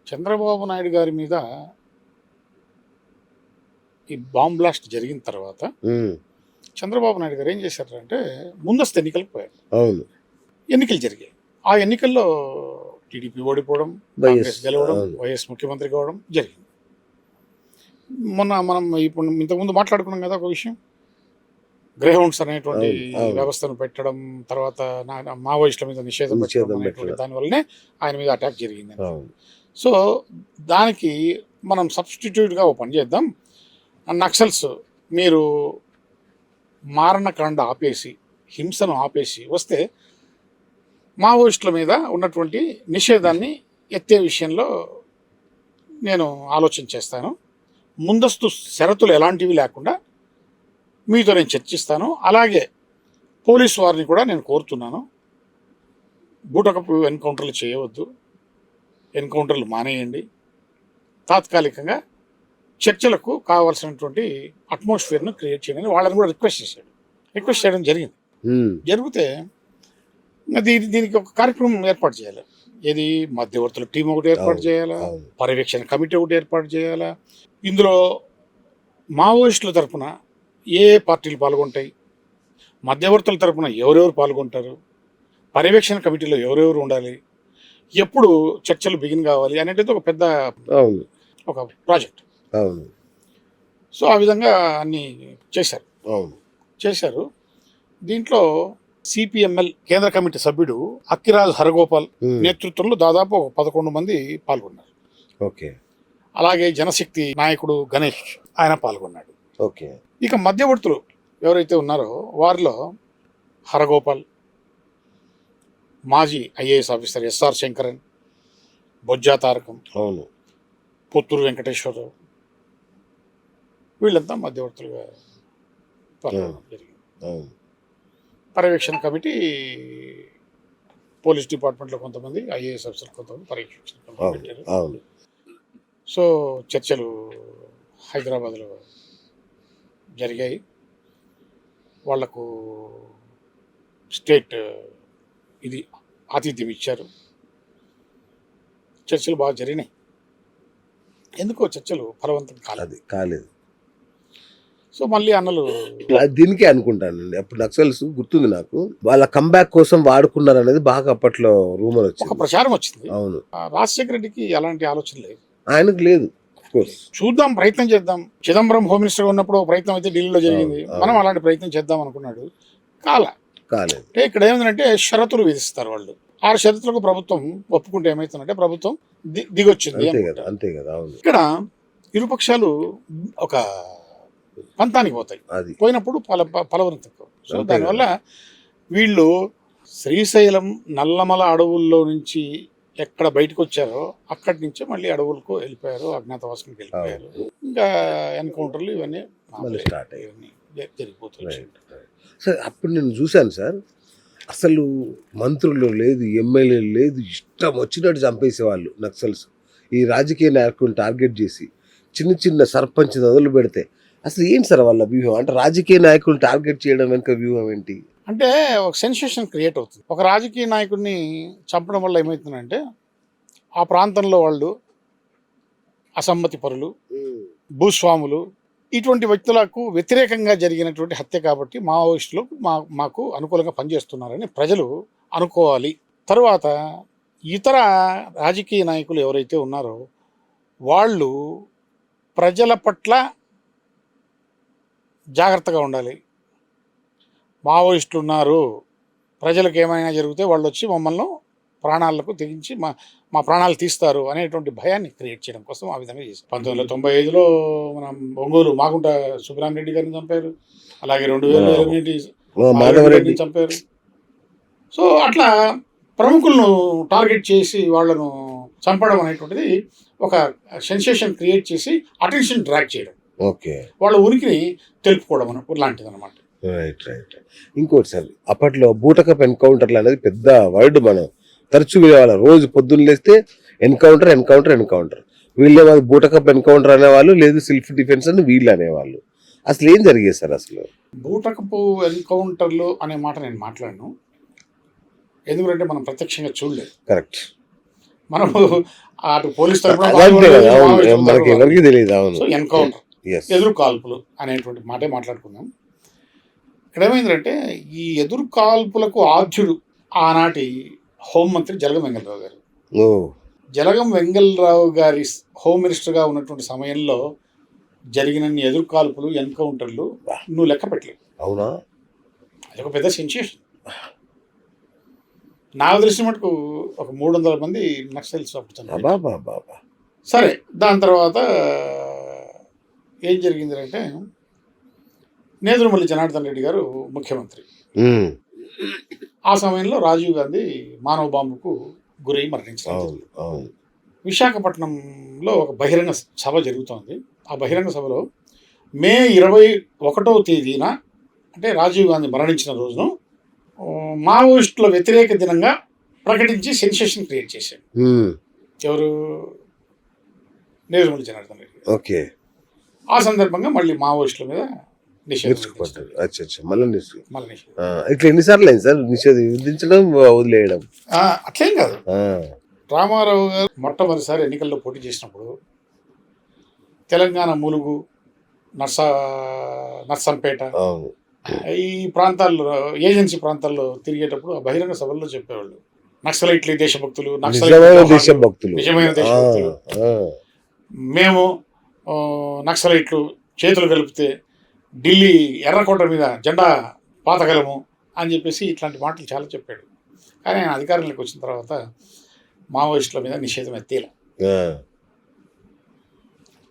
చంద్రబాబు నాయుడు గారి మీద ఈ బాంబ్ బ్లాస్ట్ జరిగిన తర్వాత చంద్రబాబు నాయుడు గారు ఏం చేశారంటే ముందస్తు ఎన్నికలకు పోయారు. అవును. ఎన్నికలు జరిగాయి. ఆ ఎన్నికల్లో టీడీపీ ఓడిపోవడం, వైఎస్ కాంగ్రెస్ గెలవడం, అవును. వైఎస్ ముఖ్యమంత్రి కావడం జరిగింది. మొన్న మనం ఇప్పుడు ఇంతకుముందు మాట్లాడుకున్నాం కదా ఒక విషయం, గ్రేహౌండ్స్ అనేటువంటి అవును. వ్యవస్థను పెట్టడం, తర్వాత మావోయిస్టుల మీద నిషేధం పెట్టడం అనేటువంటి దానివల్లనే ఆయన మీద అటాక్ జరిగింది. అవును. సో దానికి మనం సబ్స్టిట్యూట్గా ఓ పని చేద్దాం, నక్సల్స్ మీరు మారణకాండ ఆపేసి, హింసను ఆపేసి వస్తే మావోయిస్టుల మీద ఉన్నటువంటి నిషేధాన్ని ఎత్తే విషయంలో నేను ఆలోచన చేస్తాను. ముందస్తు షరతులు ఎలాంటివి లేకుండా మీతో నేను చర్చిస్తాను. అలాగే పోలీసు వారిని కూడా నేను కోరుతున్నాను, బూటకపు ఎన్కౌంటర్లు చేయవద్దు, ఎన్కౌంటర్లు మానేయండి, తాత్కాలికంగా చర్చలకు కావాల్సినటువంటి అట్మాస్ఫియర్ను క్రియేట్ చేయమని వాళ్ళని కూడా రిక్వెస్ట్ చేయడం జరిగింది. జరిగితే దీనికి ఒక కార్యక్రమం ఏర్పాటు చేయాలి. ఏది, మధ్యవర్తుల టీం ఒకటి ఏర్పాటు చేయాలా, పర్యవేక్షణ కమిటీ ఒకటి ఏర్పాటు చేయాలా, ఇందులో మావోయిస్టుల తరఫున ఏ పార్టీలు పాల్గొంటాయి, మధ్యవర్తుల తరఫున ఎవరెవరు పాల్గొంటారు, పర్యవేక్షణ కమిటీలో ఎవరెవరు ఉండాలి, ఎప్పుడు చర్చలు బిగిన్ కావాలి అనేది ఒక పెద్ద ఒక ప్రాజెక్ట్. సో ఆ విధంగా అన్ని చేశారు. దీంట్లో సిపిఎంఎల్ కేంద్ర కమిటీ సభ్యుడు అక్కిరాజ్ హరగోపాల్ నేతృత్వంలో దాదాపు 11 మంది పాల్గొన్నారు. అలాగే జనశక్తి నాయకుడు గణేష్ ఆయన పాల్గొన్నాడు. ఇక మధ్యవర్తులు ఎవరైతే ఉన్నారో వారిలో హరగోపాల్, మాజీ IAS officer SR Sankaran, Bojja Tarakam, Potturu Venkateswararao, వీళ్ళంతా మధ్యవర్తులుగా పాల్గొనడం జరిగింది. పర్యవేక్షణ కమిటీ పోలీస్ డిపార్ట్మెంట్లో కొంతమంది, ఐఏఎస్ ఆఫీసర్ కొంతమంది పర్యవేక్షణ కమిటీ పెట్టారు. సో చర్చలు హైదరాబాద్లో జరిగాయి. వాళ్లకు స్టేట్ ఇది ఆతిథ్యం ఇచ్చారు. చర్చలు బాగా జరిగినాయి. ఎందుకో చర్చలు ఫలవంతం కాలేదు. సో మళ్ళీ అన్నలు దీనికే అనుకుంటానండి. అప్పుడు నక్సల్స్ గుర్తుంది నాకు, వాళ్ళ కంబ్యాక్ కోసం వాడుకున్నారు అనేది బాగా అప్పట్లో రూమర్ వచ్చింది, ఒక ప్రచారం వచ్చింది. అవును. రాజశేఖర రెడ్డికి అలాంటి ఆలోచన లేదు, ఆయనకు లేదు. చూద్దాం, ప్రయత్నం చేద్దాం. చిదంబరం హోమ్ మినిస్టర్ ఉన్నప్పుడు ప్రయత్నం అయితే ఢిల్లీలో జరిగింది, మనం అలాంటి ప్రయత్నం చేద్దాం అనుకున్నాడు, కాలేదు. ఇక్కడ ఏమిటంటే షరతులు విధిస్తారు వాళ్ళు. 6 షరతులకు ప్రభుత్వం ఒప్పుకుంటే ఏమవుతుందంటే ప్రభుత్వం దిగొచ్చింది. అంతే కదా. ఇక్కడ ఇరుపక్షాలు ఒక పంతానికి పోతాయి, పోయినప్పుడు పలవరం తక్కువ. సో దానివల్ల వీళ్ళు శ్రీశైలం నల్లమల అడవుల్లో నుంచి ఎక్కడ బయటకు వచ్చారో అక్కడి నుంచే మళ్ళీ అడవులకు వెళ్ళిపోయారు, అజ్ఞాతవాసానికి వెళ్ళిపోయారు. ఇంకా ఎన్కౌంటర్లు ఇవన్నీ స్టార్ట్ అయ్యి జరిగిపోతున్నాయి. సార్ అప్పుడు నేను చూశాను సార్, అసలు మంత్రులు లేదు, ఎమ్మెల్యేలు లేదు, ఇష్టం వచ్చినట్టు చంపేసేవాళ్ళు నక్సల్స్. ఈ రాజకీయ నాయకులను టార్గెట్ చేసి చిన్న చిన్న సర్పంచ్ మొదలు పెడితే అసలు ఏంటి సార్ వాళ్ళ వ్యూహం? అంటే రాజకీయ నాయకులను టార్గెట్ చేయడం వెనుక వ్యూహం ఏంటి? అంటే ఒక సెన్సేషన్ క్రియేట్ అవుతుంది. ఒక రాజకీయ నాయకుడిని చంపడం వల్ల ఏమవుతుందంటే ఆ ప్రాంతంలో వాళ్ళు అసమ్మతి పరులు, భూస్వాములు, ఇటువంటి వ్యక్తులకు వ్యతిరేకంగా జరిగినటువంటి హత్య కాబట్టి మావోయిస్టులు మాకు అనుకూలంగా పనిచేస్తున్నారని ప్రజలు అనుకోవాలి. తర్వాత ఇతర రాజకీయ నాయకులు ఎవరైతే ఉన్నారో వాళ్ళు ప్రజల పట్ల జాగ్రత్తగా ఉండాలి. మావోయిస్టులు ఉన్నారు, ప్రజలకు ఏమైనా జరిగితే వాళ్ళు వచ్చి మమ్మల్ని ప్రాణాలకు తెగించి మా ప్రాణాలు తీస్తారు అనేటువంటి భయాన్ని క్రియేట్ చేయడం కోసం ఆ విధంగా చేశారు. 1995లో మనం ఒంగోలు మాగుంట సుబ్రహ్మణ్య రెడ్డి గారిని చంపారు, అలాగే 2000 చంపారు. సో అట్లా ప్రముఖులను టార్గెట్ చేసి వాళ్ళను చంపడం అనేటువంటిది ఒక సెన్సేషన్ క్రియేట్ చేసి అటెన్షన్ డ్రాగ్ చేయడం, వాళ్ళ ఉనికిని తెలుపుకోవడం లాంటిది అనమాట. ఇంకోటి సార్, అప్పట్లో బూటకప్ ఎన్కౌంటర్లు అనేది పెద్ద వర్డ్, మనం తరచూ వినేవాళ్ళం. రోజు పొద్దున్న లేస్తే ఎన్కౌంటర్. వీళ్ళే బూటకప్ ఎన్కౌంటర్ అనేవాళ్ళు, లేదు సెల్ఫ్ డిఫెన్స్ అని వీళ్ళు అనేవాళ్ళు. అసలు ఏం జరిగేది సార్? అసలు బూటకపు ఎన్కౌంటర్లు అనే మాట నేను మాట్లాడను, ఎందుకంటే మనం ప్రత్యక్షంగా చూడలేదు. కరెక్ట్. మనము అటు పోలీస్ ఎవరికి తెలియదు. అవును. ఎన్కౌంటర్, ఎదురు కాల్పులు అనేటువంటి మాటే మాట్లాడుకుందాం. ఇక్కడ ఏమైందంటే ఈ ఎదురు కాల్పులకు ఆద్యుడు ఆనాటి హోంమంత్రి జలగం వెంగళరావు గారు. ఓ జలగం వెంగళరావు గారి హోమ్ మినిస్టర్గా ఉన్నటువంటి సమయంలో జరిగినన్ని ఎదురుకాల్పులు, ఎన్కౌంటర్లు నువ్వు లెక్క పెట్టలేవు. అవునా? అది ఒక పెద్ద సెన్సేషన్. నాకు తెలిసిన మటుకు ఒక 300 మంది నక్సల్స్ అప్పుడు చనిపోయారు. బాబా. సరే, దాని తర్వాత ఏం జరిగింది అంటే నేదురుమల్లి జనార్దన్ రెడ్డి గారు ముఖ్యమంత్రి. ఆ సమయంలో రాజీవ్ గాంధీ మానవ బాంబుకు గురై మరణించారు. విశాఖపట్నంలో ఒక బహిరంగ సభ జరుగుతోంది. ఆ బహిరంగ సభలో మే 21వ తేదీన, అంటే రాజీవ్ గాంధీ మరణించిన రోజును మావోయిస్టుల వ్యతిరేక దినంగా ప్రకటించి సెన్సేషన్ క్రియేట్ చేశాడు. ఎవరు? నేదురుమల్లి జనార్దన్ రెడ్డి. ఓకే. ఆ సందర్భంగా మళ్ళీ మావోయిస్టుల మీద నిషేధం. ఇట్లా ఎన్నిసార్లు అయింది సార్ నిషేధం విధించడం, వదిలేయడం? అట్లేం కాదు. రామారావు గారు మొట్టమొదటిసారి ఎన్నికల్లో పోటీ చేసినప్పుడు తెలంగాణ ములుగు, నర్సంపేట ఈ ప్రాంతాల్లో, ఏజెన్సీ ప్రాంతాల్లో తిరిగేటప్పుడు ఆ బహిరంగ సభల్లో చెప్పేవాళ్ళు, నక్సలైట్లు దేశభక్తులు, నిజమైన దేశభక్తులు, మేము నక్సలైట్లు చేతులు కలిపితే ఢిల్లీ ఎర్రకోట మీద జెండా పాతగలము అని చెప్పేసి ఇట్లాంటి మాటలు చాలా చెప్పాడు. కానీ ఆయన అధికారంలోకి వచ్చిన తర్వాత మావోయిస్టుల మీద నిషేధం ఎత్తేలా.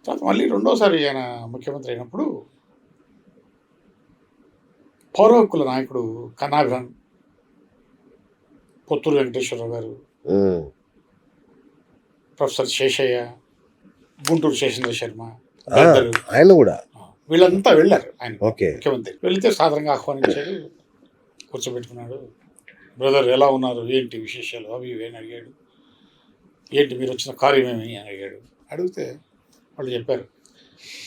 తర్వాత మళ్ళీ రెండోసారి ఆయన ముఖ్యమంత్రి అయినప్పుడు పౌర హక్కుల నాయకుడు కన్నాభిరాన్, పొత్తూరు వెంకటేశ్వరరావు గారు, ప్రొఫెసర్ శేషయ్య, గుంటూరు శేషేంద్ర శర్మ, ఆయన కూడా వీళ్ళంతా వెళ్ళారు. ఆయన ముఖ్యమంత్రి వెళితే సాధారణంగా ఆహ్వానించాడు, కూర్చోబెట్టుకున్నాడు. బ్రదర్ ఎలా ఉన్నారు, ఏంటి విశేషాలు, అవి ఇవి అని అడిగాడు. ఏంటి మీరు వచ్చిన కార్యం ఏమి అని అడిగాడు. అడిగితే వాళ్ళు చెప్పారు,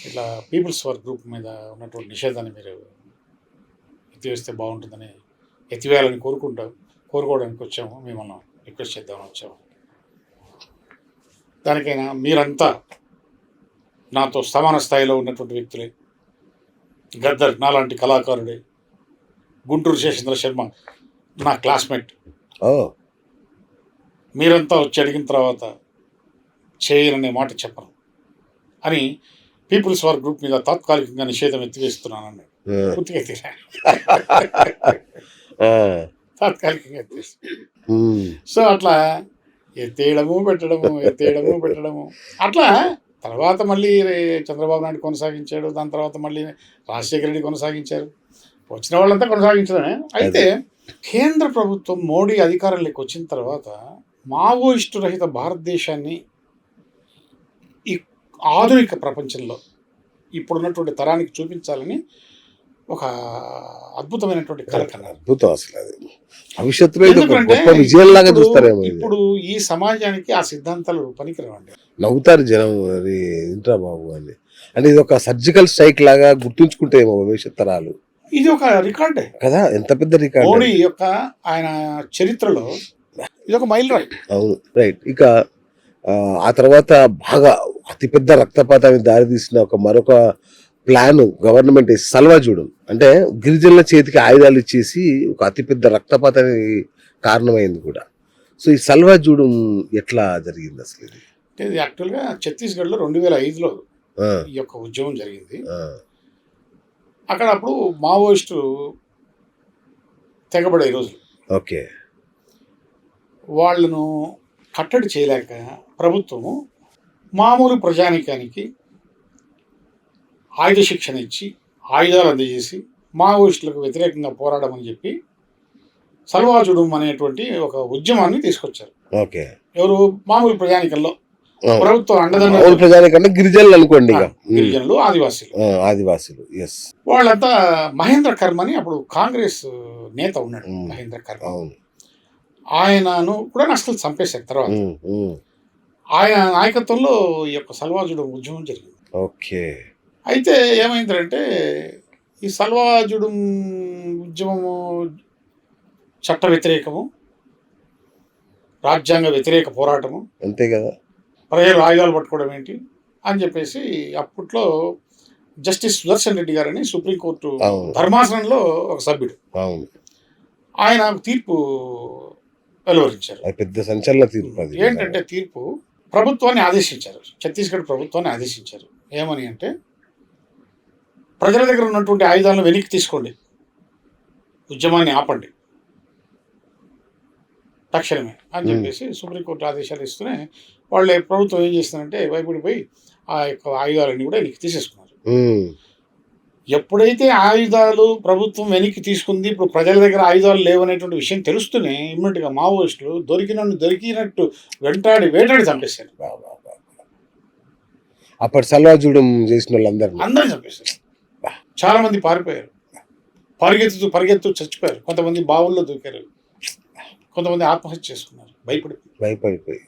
ఇట్లా పీపుల్స్ వర్క్ గ్రూప్ మీద ఉన్నటువంటి నిషేధాన్ని మీరు ఎత్తివేస్తే బాగుంటుందని, ఎత్తివేయాలని కోరుకోవడానికి వచ్చాము, మిమ్మల్ని రిక్వెస్ట్ చేద్దామని వచ్చాము. దానికైనా మీరంతా నాతో సమాన స్థాయిలో ఉన్నటువంటి వ్యక్తులే, గద్దర్ నాలాంటి కళాకారుడే, గుంటూరు శేషేంద్ర శర్మ నా క్లాస్మేట్, మీరంతా వచ్చి అడిగిన తర్వాత చేయననే మాట చెప్పను అని పీపుల్స్ వార్ గ్రూప్ మీద తాత్కాలికంగా నిషేధం ఎత్తివేస్తున్నానని పూర్తిగా ఎత్తిరా, తాత్కాలికంగా ఎత్తివేస్తా. సో అట్లా ఎత్తేయడము పెట్టడము అట్లా. తర్వాత మళ్ళీ చంద్రబాబు నాయుడు కొనసాగించాడు, దాని తర్వాత మళ్ళీ రాజశేఖర రెడ్డి కొనసాగించారు, వచ్చిన వాళ్ళంతా కొనసాగించడమే. అయితే కేంద్ర ప్రభుత్వం మోడీ అధికారంలోకి వచ్చిన తర్వాత మావోయిస్టు రహిత భారతదేశాన్ని ఈ ఆధునిక ప్రపంచంలో ఇప్పుడున్నటువంటి తరానికి చూపించాలని ఒక అద్భుతమైనటువంటి కళ కన్నారు. అద్భుతం అసలు అది. భవిష్యత్తులో గొప్ప విజయంలాగా చూస్తారేమో. ఇప్పుడు ఈ సమాజానికి ఆ సిద్ధాంతాలు పనికిరావండి. నవ్వుతారు జనం, అది ఇంట్రా బాబు అని. అంటే ఇది ఒక సర్జికల్ స్ట్రైక్ లాగా గుర్తుంచుకుంటేమో భవిష్యత్ తరాలు. ఇది ఒక రికార్డే కదా, ఎంత పెద్ద రికార్డ్ మోడీ యొక్క ఆయన చరిత్రలో. ఇది ఒక మైల్ రాయి. అవును, రైట్. ఇక ఆ తర్వాత బాగా అతిపెద్ద రక్తపాతానికి దారితీసిన మరొక ప్లాన్ గవర్నమెంట్ సల్వాజూడం, అంటే గిరిజనుల చేతికి ఆయుధాలు ఇచ్చేసి ఒక అతిపెద్ద రక్తపాతానికి కారణమైంది కూడా. సో ఈ సల్వాజూడం ఎట్లా జరిగింది అసలు? ఇది యాక్చువల్గా ఛత్తీస్గఢ్లో 2005లో ఈ యొక్క ఉద్యమం జరిగింది. అక్కడ అప్పుడు మావోయిస్టు తెగబడే రోజులు. ఓకే. వాళ్ళను కట్టడి చేయలేక ప్రభుత్వము మామూలు ప్రజానికానికి ఆయుధ శిక్షణ ఇచ్చి ఆయుధాలు అందజేసి మావోయిస్టులకు వ్యతిరేకంగా పోరాడమని చెప్పి సల్వాజుడుం అనేటువంటి ఒక ఉద్యమాన్ని తీసుకొచ్చారు. ఓకే. ఎవరు? మామూలు ప్రజానికల్లో ప్రభుత్వం అండదండ. ప్రజానికన్నా గిరిజనులు అనుకోండి, గిరిజనులు, ఆదివాసులు. వాళ్ళంతా మహేంద్ర కర్మ అని అప్పుడు కాంగ్రెస్ నేత ఉన్నాడు, మహేంద్ర కర్మ. ఆయనను కూడా నక్సల్ చంపేశారు. తర్వాత ఆయన నాయకత్వంలో ఈ యొక్క సల్వాజుడుం ఉద్యమం జరిగింది. ఓకే. అయితే ఏమైందంటే ఈ సల్వాజుడుం ఉద్యమము చట్ట వ్యతిరేకము, రాజ్యాంగ వ్యతిరేక పోరాటము, అంతే కదా. ప్రజలు ఆయుధాలు పట్టుకోవడం ఏంటి అని చెప్పేసి అప్పట్లో జస్టిస్ సుదర్శన్ రెడ్డి గారని సుప్రీంకోర్టు ధర్మాసనంలో ఒక సభ్యుడు, ఆయన తీర్పు వెలువరించారు. అది పెద్ద సంచలన తీర్పు అది. ఏంటంటే తీర్పు ప్రభుత్వాన్ని ఆదేశించారు, ఛత్తీస్గఢ్ ప్రభుత్వాన్ని ఆదేశించారు. ఏమని అంటే ప్రజల దగ్గర ఉన్నటువంటి ఆయుధాలను వెనక్కి తీసుకోండి, ఉద్యమాన్ని ఆపండి తక్షణమే అని చెప్పేసి సుప్రీంకోర్టు ఆదేశాలు ఇస్తూనే వాళ్ళే ప్రభుత్వం ఏం చేస్తుందంటే భయపడిపోయి ఆ యొక్క ఆయుధాలన్నీ కూడా వెనక్కి తీసేసుకున్నారు. ఎప్పుడైతే ఆయుధాలు ప్రభుత్వం వెనక్కి తీసుకుంది, ఇప్పుడు ప్రజల దగ్గర ఆయుధాలు లేవనేటువంటి విషయం తెలుస్తూనే ఇమ్మీడియట్గా మావోయిస్టులు దొరికినట్టు వేటాడి చంపేశారు. అప్పటి సల్వాజూడం చేసిన వాళ్ళందరూ చంపేశారు. చాలా మంది పారిపోయారు, పరిగెత్తు చచ్చిపోయారు. కొంతమంది బావుల్లో దూకారు, కొంతమంది ఆత్మహత్య చేసుకున్నారు భయపడిపోయి.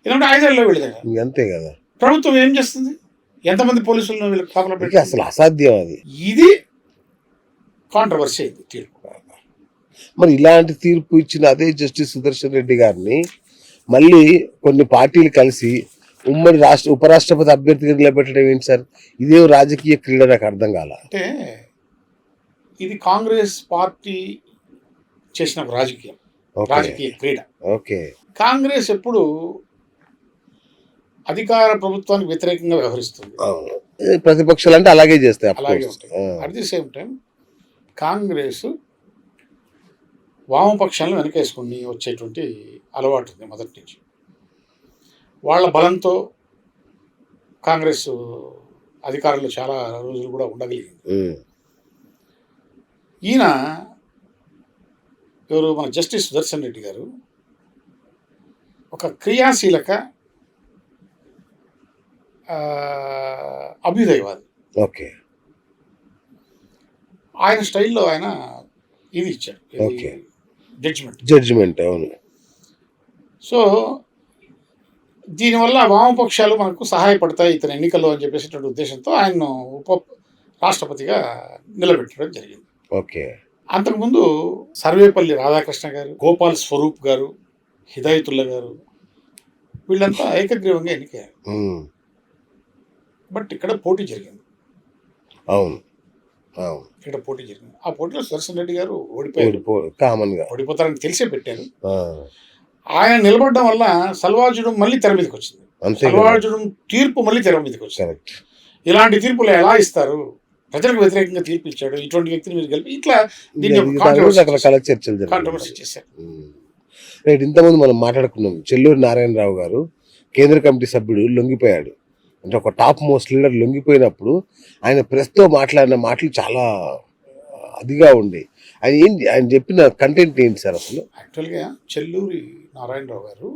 ఎందుకంటే ఆయుధాల్లో వెళ్ళేదా, అంతే కదా. ప్రభుత్వం ఏం చేస్తుంది, ఎంతమంది పోలీసులను వీళ్ళకి కాపలా పెట్టి, అసలు అసాధ్యం అది. ఇది కాంట్రవర్సీ అయింది తీర్పు. మరి ఇలాంటి తీర్పు ఇచ్చిన అదే జస్టిస్ సుదర్శన్ రెడ్డి గారిని మళ్ళీ కొన్ని పార్టీలు కలిసి ఉమ్మడి ఉపరాష్ట్రపతి అభ్యర్థిగా నిలబెట్టడం ఏంటి సార్? ఇదే రాజకీయ క్రీడ, నాకు అర్థం కాల. అంటే ఇది కాంగ్రెస్ పార్టీ చేసిన ఒక రాజకీయ క్రీడ. ఓకే. కాంగ్రెస్ ఎప్పుడు అధికార ప్రభుత్వానికి వ్యతిరేకంగా వ్యవహరిస్తుంది, ప్రతిపక్షాలు అంటే అలాగే చేస్తాయి. అలాగే ఉంటాయి. At the same time Congress వామపక్షాలను వెనకేసుకుని వచ్చేటువంటి అలవాటు ఉంది మొదటి నుంచి. వాళ్ళ బలంతో కాంగ్రెస్ అధికారంలో చాలా రోజులు కూడా ఉండగలిగింది. ఈయన ఎవరు, మన జస్టిస్ సుదర్శన్ రెడ్డి గారు ఒక క్రియాశీలక అభ్యుదయవాది. ఓకే. ఆయన స్టైల్లో ఆయన ఇది ఇచ్చాడు, జడ్జిమెంట్. అవును. సో దీనివల్ల వామపక్షాలు మనకు సహాయపడతాయి ఇతని ఎన్నికల్లో అని చెప్పేసినటువంటి ఉద్దేశంతో ఆయన్ను రాష్ట్రపతిగా నిలబెట్టడం జరిగింది. ఓకే. అంతకుముందు సర్వేపల్లి రాధాకృష్ణ గారు, గోపాల్ స్వరూప్ గారు, హిదాయతుల్లా గారు వీళ్ళంతా ఏకగ్రీవంగా ఎన్నికయ్యారు. బట్ ఇక్కడ పోటీ జరిగింది. అవును. ఇక్కడ పోటీ జరిగింది. ఆ పోటీలో సుదర్శన్ రెడ్డి గారు ఓడిపోతారని తెలిసే పెట్టారు. ఆయన నిలబడడం వల్ల సల్వాజుడం మళ్ళీ తెర మీదకి వచ్చింది. సల్వాజుడం తీర్పు మళ్ళీ తెర మీదకి వచ్చింది. ఇలాంటి తీర్పులు ఎలా ఇస్తారు, ప్రజలకు వ్యతిరేకంగా తీర్పు ఇచ్చాడు, ఇటువంటి వ్యక్తిని మీరు కలిపి ఇట్లా దీన్ని రకరకాల చర్చలు కాంట్రవర్సీ చేశారు. రైట్. ఇంతకుముందు మనం మాట్లాడుకున్నాం, చెల్లూరి నారాయణరావు గారు కేంద్ర కమిటీ సభ్యుడు లొంగిపోయాడు. అంటే ఒక టాప్ మోస్ట్ లీడర్ లొంగిపోయినప్పుడు ఆయన ప్రెస్తో మాట్లాడిన మాటలు చాలా అదిగా ఉండే. ఆయన చెప్పిన కంటెంట్ ఏంటి సార్ అసలు? యాక్చువల్గా చెల్లూరి నారాయణరావు గారు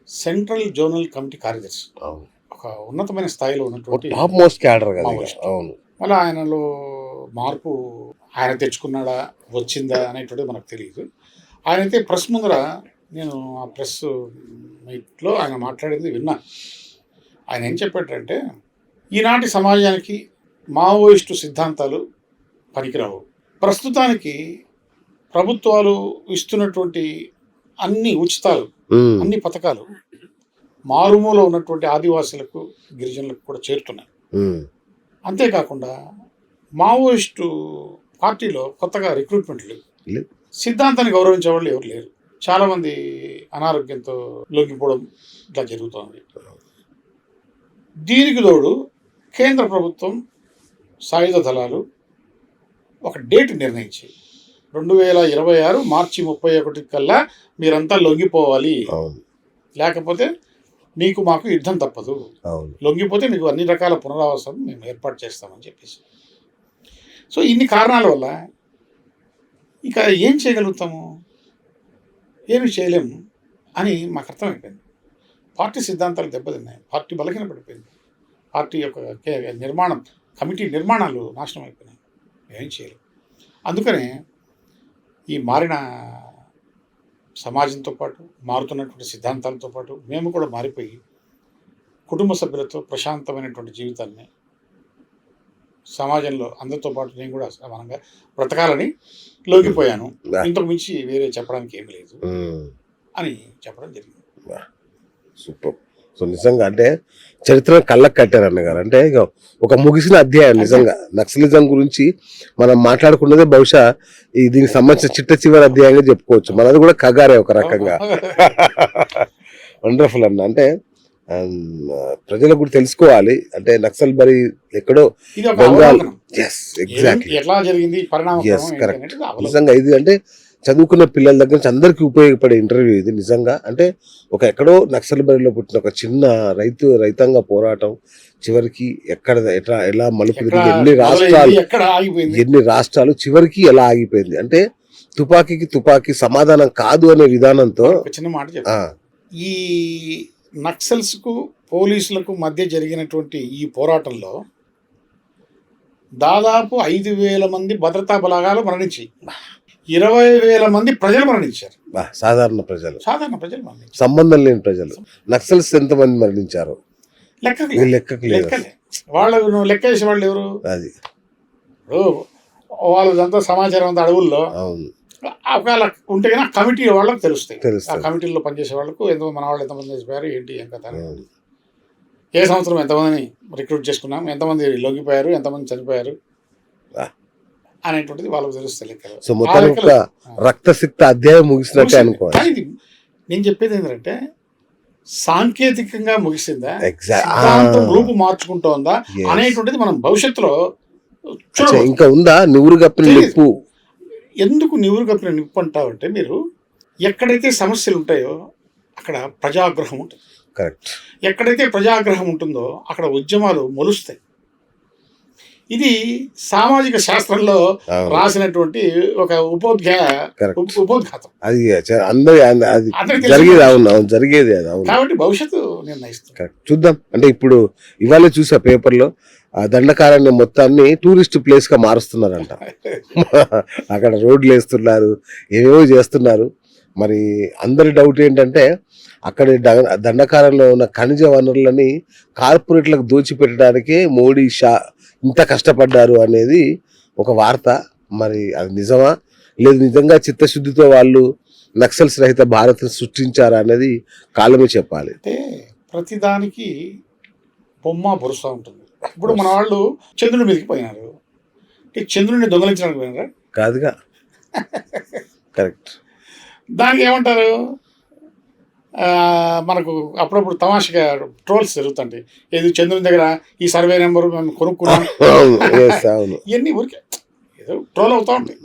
సెంట్రల్ జోనల్ కమిటీ కార్యదర్శి, ఒక ఉన్నతమైన స్థాయిలో ఉన్నటువంటి టాప్ మోస్ట్ క్యాడర్ కదా. అవును. మళ్ళీ ఆయనలో మార్పు ఆయన తెచ్చుకున్నాడా, వచ్చిందా అనేటువంటిది మనకు తెలియదు. ఆయనైతే ప్రెస్ ముందర, నేను ఆ ప్రెస్ మీట్లో ఆయన మాట్లాడింది విన్నా. ఆయన ఏం చెప్పాడంటే, ఈనాటి సమాజానికి మావోయిస్టు సిద్ధాంతాలు పనికిరావు, ప్రస్తుతానికి ప్రభుత్వాలు ఇస్తున్నటువంటి అన్ని ఉచితాలు, అన్ని పథకాలు మారుమూల ఉన్నటువంటి ఆదివాసులకు, గిరిజనులకు కూడా చేరుతున్నాయి. అంతేకాకుండా మావోయిస్టు పార్టీలో కొత్తగా రిక్రూట్మెంట్లు, సిద్ధాంతాన్ని గౌరవించే వాళ్ళు ఎవరు లేరు. చాలామంది అనారోగ్యంతో లొంగిపోవడం ఇట్లా జరుగుతుంది. దీనికి తోడు కేంద్ర ప్రభుత్వం సాయుధ దళాలు ఒక డేట్ నిర్ణయించి 2026 మార్చి 31 కల్లా మీరంతా లొంగిపోవాలి, లేకపోతే మీకు మాకు యుద్ధం తప్పదు, లొంగిపోతే మీకు అన్ని రకాల పునరావాసం మేము ఏర్పాటు చేస్తామని చెప్పేసి. సో ఇన్ని కారణాల వల్ల ఇక ఏం చేయగలుగుతాము, ఏమి చేయలేము అని మాకు అర్థమైపోయింది. పార్టీ సిద్ధాంతాలు దెబ్బతిన్నాయి, పార్టీ బలహీన పడిపోయింది, పార్టీ యొక్క కమిటీ నిర్మాణాలు నాశనం అయిపోయినాయి, ఏం చేయలేము. అందుకనే ఈ మారిన సమాజంతో పాటు, మారుతున్నటువంటి సిద్ధాంతాలతో పాటు మేము కూడా మారిపోయి కుటుంబ సభ్యులతో ప్రశాంతమైనటువంటి జీవితాన్ని, సమాజంలో అందరితో పాటు నేను కూడా సమానంగా బ్రతకాలని లొంగిపోయాను, ఇంతకు మించి వేరే చెప్పడానికి ఏమి లేదు అని చెప్పడం జరిగింది. సూపర్. సో నిజంగా అంటే చరిత్రను కళ్ళకు కట్టారు అన్నగారు. అంటే ఇక ఒక ముగిసిన అధ్యాయం నిజంగా. నక్సలిజం గురించి మనం మాట్లాడుకున్నదే బహుశా దీనికి సంబంధించిన చిట్ట చివరి అధ్యాయంగా చెప్పుకోవచ్చు. మనది కూడా కగారే ఒక రకంగా. వండర్ఫుల్ అన్న. అంటే ప్రజలకు కూడా తెలుసుకోవాలి. అంటే నక్సల్ బరి ఎక్కడో ఇది ఒక బెంగాల్. అవలోకనం. ఎగ్జాక్ట్లీ. ఎట్లా జరిగింది పరిణామం కరెక్ట్. నిజంగా ఇది అంటే చదువుకున్న పిల్లల దగ్గర నుంచి అందరికీ ఉపయోగపడే ఇంటర్వ్యూ ఇది నిజంగా. అంటే ఒక ఎక్కడో నక్సల్ బరిలో పుట్టిన ఒక చిన్న రైతాంగ పోరాటం చివరికి ఎక్కడ ఎలా మలుపు తిరిగి ఎన్ని రాష్ట్రాలు చివరికి ఎలా ఆగిపోయింది. అంటే తుపాకీకి తుపాకీ సమాధానం కాదు అనే విధానంతో. చిన్న మాట చెప్తా. ఈ నక్సల్స్ కు పోలీసులకు మధ్య జరిగినటువంటి ఈ పోరాటంలో దాదాపు 5,000 మంది భద్రతా బలగాలు మరణించి 20,000 మంది ప్రజలు మరణించారు. సాధారణ ప్రజలు మరణించారు. సంబంధం లేని ప్రజలు. నక్సల్స్ ఎంతమంది మరణించారు లెక్కకు లేదు. వాళ్ళు లెక్క వేసే వాళ్ళు ఎవరు? అది వాళ్ళంతా సమాచారం అంతా అడవుల్లో. అవును. ఒకవేళ ఉంటే కానీ కమిటీ వాళ్ళకి తెలుస్తాయి. ఆ కమిటీలో పనిచేసే వాళ్ళకు మన వాళ్ళు ఎంతమంది చనిపోయారు ఏంటి ఏం కదా, ఏ సంవత్సరం ఎంతమందిని రిక్రూట్ చేసుకున్నాం, ఎంతమంది లొంగిపోయారు, ఎంతమంది చనిపోయారు అనేటువంటిది వాళ్ళకు తెలుస్తాయి లెక్కలు. సో మొత్తం రక్తసిక్త అధ్యాయం ముగిసినట్టే అనుకోవాలి. కానీ నేను చెప్పేది ఏంటంటే సాంకేతికంగా ముగిసిందా, రూపు మార్చుకుంటోందా అనేటువంటిది మనం భవిష్యత్తులో ఇంకా ఉందా. నివురు కప్పిన నిప్పు. ఎందుకు నివురు కప్పిన నిప్పు అంటావంటే, మీరు ఎక్కడైతే సమస్యలు ఉంటాయో అక్కడ ప్రజాగ్రహం ఉంటుంది. కరెక్ట్. ఎక్కడైతే ప్రజాగ్రహం ఉంటుందో అక్కడ ఉద్యమాలు మొలుస్తాయి. ఇది సామాజిక శాస్త్రంలో రాసినటువంటి ఒక ఉపోద్ఘాతం. అది జరిగేది కాబట్టి భవిష్యత్తు నిర్ణయిస్తుంది. చూద్దాం. అంటే ఇప్పుడు ఇవాళ చూసా పేపర్లో దండకారణ్యం మొత్తాన్ని టూరిస్ట్ ప్లేస్ గా మారుస్తున్నారంట. అక్కడ రోడ్లు వేస్తున్నారు, ఏవేవో చేస్తున్నారు. మరి అందరి డౌట్ ఏంటంటే అక్కడ దండకారంలో ఉన్న ఖనిజ వనరులని కార్పొరేట్లకు దోచిపెట్టడానికే మోడీ షా ఇంత కష్టపడ్డారు అనేది ఒక వార్త. మరి అది నిజమా లేదు, నిజంగా చిత్తశుద్ధితో వాళ్ళు నక్సల్స్ రహిత భారత్ సృష్టించారా అనేది కాలమే చెప్పాలి. అంటే ప్రతిదానికి బొమ్మ బొరుసా ఉంటుంది. ఇప్పుడు మన వాళ్ళు చంద్రుడి మీదకి పోయినారు, చంద్రుడిని దొంగలించడానికి పోయినారా? కాదుగా. కరెక్ట్. దానికి ఏమంటారు, మనకు అప్పుడప్పుడు తమాషగా ట్రోల్స్ జరుగుతుంటాయి. ఏది చంద్రుని దగ్గర ఈ సర్వే నెంబర్ మేము కొనుక్కున్నాం, ఇవన్నీ ఊరికే ఏదో ట్రోల్ అవుతా ఉంటాయి.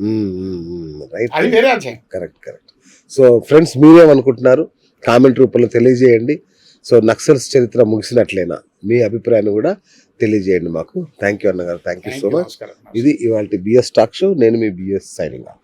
అది వేరే అధ్యాయం. కరెక్ట్. సో ఫ్రెండ్స్, మీరేమనుకుంటున్నారు కామెంట్ రూపంలో తెలియజేయండి. సో నక్సల్స్ చరిత్ర ముగిసినట్లేనా? మీ అభిప్రాయాన్ని కూడా తెలియజేయండి మాకు. థ్యాంక్ యూ అన్నగారు. Thank you so much. ఇది ఇవాళ బిఎస్ టాక్ షో. నేను మీ బిఎస్ సైనింగ్ ఆఫ్.